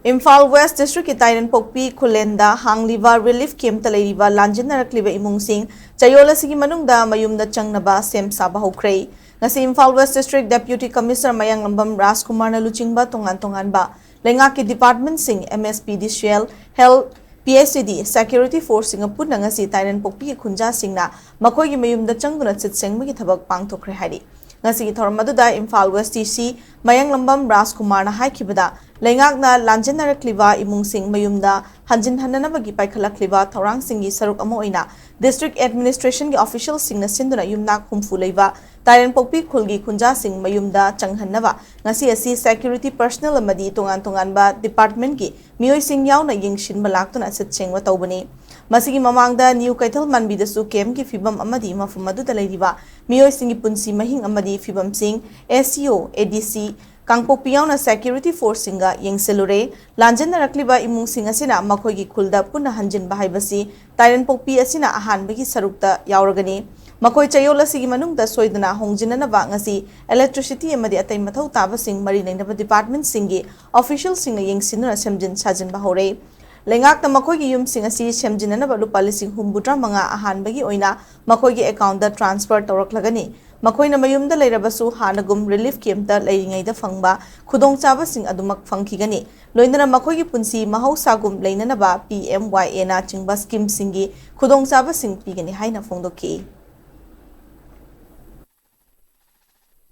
Imphal West District Itairan Pokpi Kulenda Hangliva Relief Camp Taleriva Lanjinarakliva Imungsing Chayola Sigi Manungda Mayum da Changnaba Sem Sabahokre Ngasi Imphal West District Deputy Commissioner Mayang Lambam Raskumar na Luchingba Tongan ba Lengaki Department Sing MSP Dishel Health PSCD Security Force Singapore na ngasi Itairan Pokpi Kunja Singna Makoy Mayum da Changgduna SIT-SENGBAGI THABAK PANGTHOKKHRE hari ngasi thormaduda Imphal West TC Mayang Lambam Raskumar na haikibada Lengakna Lanjinarakliva Imungsing Mayumda Hanjin Hananabagi Paikhalakliva Taurang Singi Saruk Amoina District Administration ki official sing na sinduna yumnak humfulaiva Tairan Pokpi Khulgi Kunja Sing Mayumda Changhanaba ngasi asi security personnel amadi tongan ba department ki miyoi sing yauna yingshin balaktuna SIT-SENGBA tawbani Masigi mamangda New Kaital Manbidasu Kem ki fibam amadi mafumadu dalariva miyoi singi punsi mahing amadi fibam sing SEO ADC Kangpokpiyaw na security force singa yengselure lanjinarakliba imung sing asina makoygi khulda punna hanjin bahaibasi Tairan Pokpi asina ahanbagi sarukta yauragani makoy chayola sigi manungda soidana hongjinanaba ngasi electricity amadi atay mathau taba sing mari nainaba department singi official singa yengsinuna semjin sajin bahore Lengak na makoygi yum sing asi semjinanaba lupa lising humbutra mga ahanbagi oina makoygi account da transfer tawraklagani Makoy na mayum da lairabasu hanagum relief camp da lairingay da fangba khudong chaba sing adumak fangkigani loina na makoy gi punsi mahausagum laina na ba PMYA na chingba scheme singi khudong chaba sing pigani haina phongdoki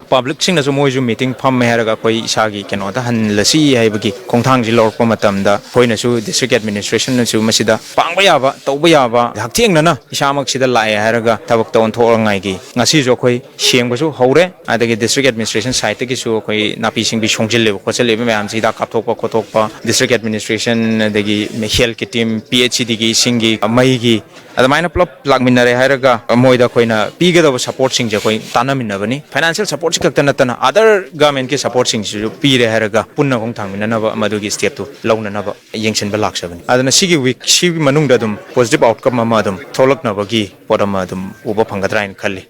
Public sing na moju meeting pham me haraga koi isagi keno da han lasi haibagi khongthang ji lorpa matamda hoina su district administration na su masida pangba yaba tawba yaba haktheng na isamak sida lai haraga tabak ton thor ngai gi ngasi jo khoi semba su hore adagi district administration site gi su khoi napi sing bi songjil le ko chele me am sida kapthokpa khothokpa district administration adagi health ki team PHCD gi singi mai gi adamaina plop lagminare haraga moida khoina pigada support sing je khoi tanaminna bani financial support kaktanatana other government ke support sing ju pire haraga punna khong thangminanaba madugi step tu launanaba yengsenba laksabani adana sigi week sigi manungda dum positive outcome ama dum tholaknaba gi podama dum uba phangadra in khalli